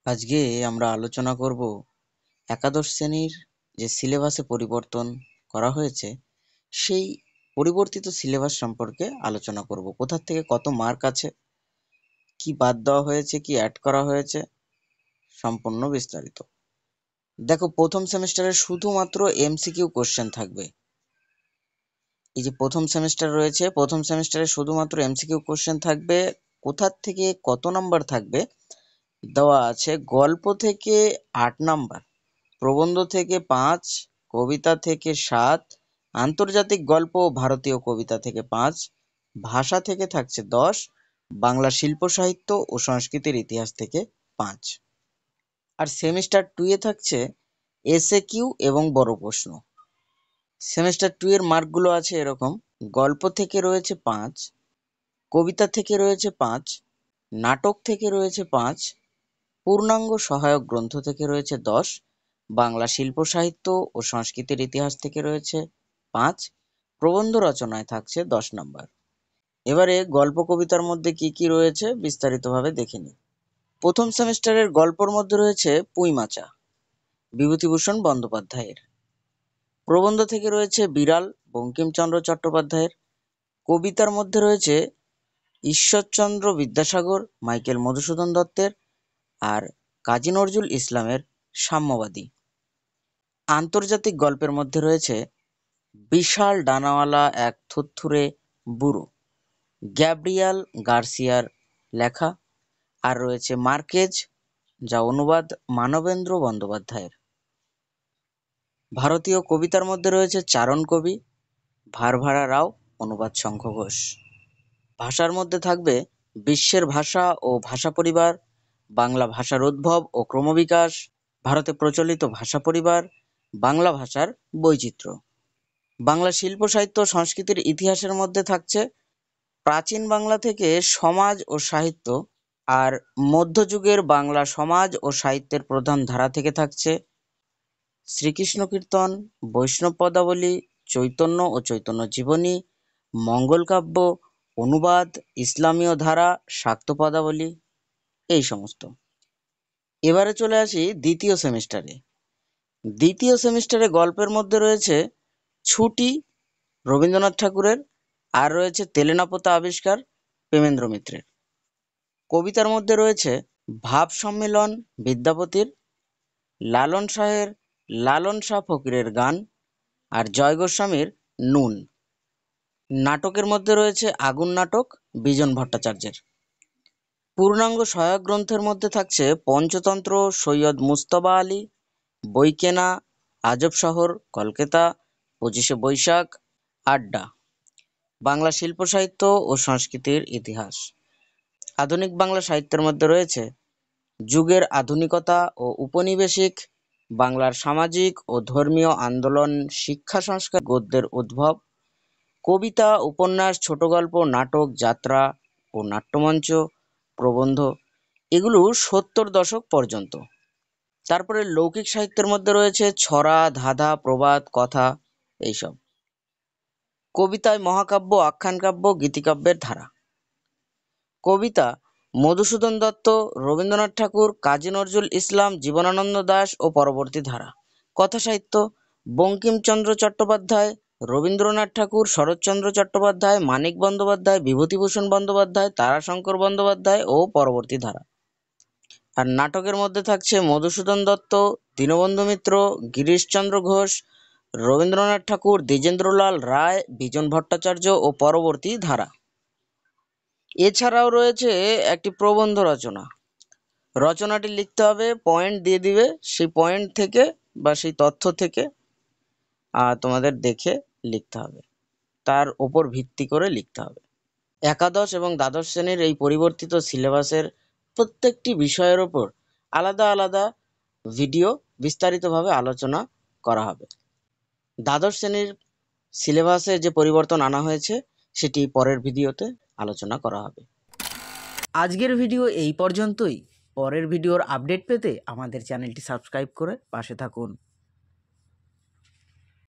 আজকে আমরা আলোচনা করব একাদশ শ্রেণীর যে সিলেবাসে পরিবর্তন করা হয়েছে সেই পরিবর্তিত সিলেবাস সম্পর্কে আলোচনা করব। কোথা থেকে কত মার্ক আছে, কি বাদ দেওয়া হয়েছে, কি অ্যাড করা হয়েছে, সম্পূর্ণ বিস্তারিত। দেখো, প্রথম সেমিস্টারে শুধুমাত্র এমসিকিউ কোশ্চেন থাকবে। এই যে প্রথম সেমিস্টার রয়েছে, প্রথম সেমিস্টারে শুধুমাত্র এমসিকিউ কোশ্চেন থাকবে। কোথা থেকে কত নাম্বার থাকবে দেওয়া আছে। গল্প থেকে 8 নাম্বার, প্রবন্ধ থেকে 5, কবিতা থেকে 7, আন্তর্জাতিক গল্প ও ভারতীয় কবিতা থেকে 5, ভাষা থেকে থাকছে 10, বাংলা শিল্প সাহিত্য ও সংস্কৃতির ইতিহাস থেকে 5। আর সেমিস্টার 2 এ থাকছে এসএ কিউ এবং বড় প্রশ্ন। সেমিস্টার 2 এর মার্কগুলো আছে এরকম: গল্প থেকে রয়েছে 5, কবিতা থেকে রয়েছে 5, নাটক থেকে রয়েছে 5, পূর্ণাঙ্গ সহায়ক গ্রন্থ থেকে রয়েছে 10, বাংলা শিল্প সাহিত্য ও সংস্কৃতির ইতিহাস থেকে রয়েছে 5, প্রবন্ধ রচনায় থাকছে 10 নাম্বার। এবারে গল্প কবিতার মধ্যে কি কি রয়েছে বিস্তারিতভাবে দেখে নিই। প্রথম সেমিস্টারের গল্পর মধ্যে রয়েছে পুঁইমাচা, বিভূতিভূষণ বন্দ্যোপাধ্যায়ের। প্রবন্ধ থেকে রয়েছে বিড়াল, বঙ্কিমচন্দ্র চট্টোপাধ্যায়ের। কবিতার মধ্যে রয়েছে ঈশ্বরচন্দ্র বিদ্যাসাগর, মাইকেল মধুসূদন দত্তের। আর কাজী নজরুল ইসলামের সাম্যবাদী। আন্তর্জাতিক গল্পের মধ্যে রয়েছে বিশাল ডানাওয়ালা এক থুরথুরে বুড়ো, গ্যাব্রিয়েল গার্সিয়ার লেখা। আর রয়েছে মার্কেজ, যা অনুবাদ মানবেন্দ্র বন্দ্যোপাধ্যায়ের। ভারতীয় কবিতার মধ্যে রয়েছে চারণ কবি, ভারভারা রাও, অনুবাদ শঙ্খ ঘোষ। ভাষার মধ্যে থাকবে বিশ্বের ভাষা ও ভাষা পরিবার, বাংলা ভাষার উদ্ভব ও ক্রমবিকাশ, ভারতে প্রচলিত ভাষা পরিবার, বাংলা ভাষার বৈচিত্র্য। বাংলা শিল্প সাহিত্য ও সংস্কৃতির ইতিহাসের মধ্যে থাকছে প্রাচীন বাংলা থেকে সমাজ ও সাহিত্য। আর মধ্যযুগের বাংলা সমাজ ও সাহিত্যের প্রধান ধারা থেকে থাকছে শ্রীকৃষ্ণ কীর্তন, বৈষ্ণব পদাবলী, চৈতন্য ও চৈতন্য জীবনী, মঙ্গল কাব্য, অনুবাদ, ইসলামীয় ধারা, শাক্ত পদাবলী, এই সমস্ত। এবারে চলে আসি দ্বিতীয় সেমিস্টারে। দ্বিতীয় সেমিস্টারে গল্পের মধ্যে রয়েছে ছুটি, রবীন্দ্রনাথ ঠাকুরের। আর রয়েছে তেলেনাপোতা আবিষ্কার, প্রেমেন্দ্র মিত্রের। কবিতার মধ্যে রয়েছে ভাব সম্মেলন, বিদ্যাপতির। লালন শাহের লালন শাহ ফকিরের গান, আর জয় গোস্বামীর নুন। নাটকের মধ্যে রয়েছে আগুন নাটক, বিজন ভট্টাচার্যের। পূর্ণাঙ্গ সহায়ক গ্রন্থের মধ্যে থাকছে পঞ্চতন্ত্র, সৈয়দ মুজতবা আলী, বইকেনা, আজব শহর, কলকাতা, 25শে বৈশাখ, আড্ডা, বাংলা শিল্প সাহিত্য ও সংস্কৃতির ইতিহাস। আধুনিক বাংলা সাহিত্যের মধ্যে রয়েছে যুগের আধুনিকতা ও উপনিবেশিক, বাংলার সামাজিক ও ধর্মীয় আন্দোলন, শিক্ষা সংস্কার, গদ্যের উদ্ভব, কবিতা, উপন্যাস, ছোট গল্প, নাটক, যাত্রা ও নাট্যমঞ্চ, প্রবন্ধ, এগুলো 70 দশক পর্যন্ত। তারপরে লৌকিক সাহিত্যের মধ্যে রয়েছে ছড়া, ধাঁধা, প্রবাদ, কথা, এইসব। কবিতায় মহাকাব্য, আখ্যান কাব্য, গীতিকাব্যের ধারা। কবিতা মধুসূদন দত্ত, রবীন্দ্রনাথ ঠাকুর, কাজী নজরুল ইসলাম, জীবনানন্দ দাশ ও পরবর্তী ধারা। কথা সাহিত্য বঙ্কিমচন্দ্র চট্টোপাধ্যায়, রবীন্দ্রনাথ ঠাকুর, শরৎচন্দ্র চট্টোপাধ্যায়, মানিক বন্দ্যোপাধ্যায়, বিভূতিভূষণ বন্দ্যোপাধ্যায়, তারাশঙ্কর বন্দ্যোপাধ্যায় ও পরবর্তী ধারা। আর নাটকের মধ্যে থাকছে মধুসূদন দত্ত, দীনবন্ধু মিত্র, গিরিশচন্দ্র ঘোষ, রবীন্দ্রনাথ ঠাকুর, দ্বিজেন্দ্রলাল রায়, বিজন ভট্টাচার্য ও পরবর্তী ধারা। এছাড়াও রয়েছে একটি প্রবন্ধ রচনা। রচনাটি লিখতে হবে, পয়েন্ট দিয়ে দিবে, সেই পয়েন্ট থেকে বা সেই তথ্য থেকে তোমাদের দেখে লিখতে হবে, তার ওপর ভিত্তি করে লিখতে হবে। একাদশ এবং দ্বাদশ শ্রেণীর এই পরিবর্তিত সিলেবাসের প্রত্যেকটি বিষয়ের ওপর আলাদা আলাদা ভিডিও বিস্তারিতভাবে আলোচনা করা হবে। দ্বাদশ শ্রেণীর সিলেবাসে যে পরিবর্তন আনা হয়েছে সেটি পরের ভিডিওতে আলোচনা করা হবে। আজকের ভিডিও এই পর্যন্তই। পরের ভিডিওর আপডেট পেতে আমাদের চ্যানেলটি সাবস্ক্রাইব করে পাশে থাকুন।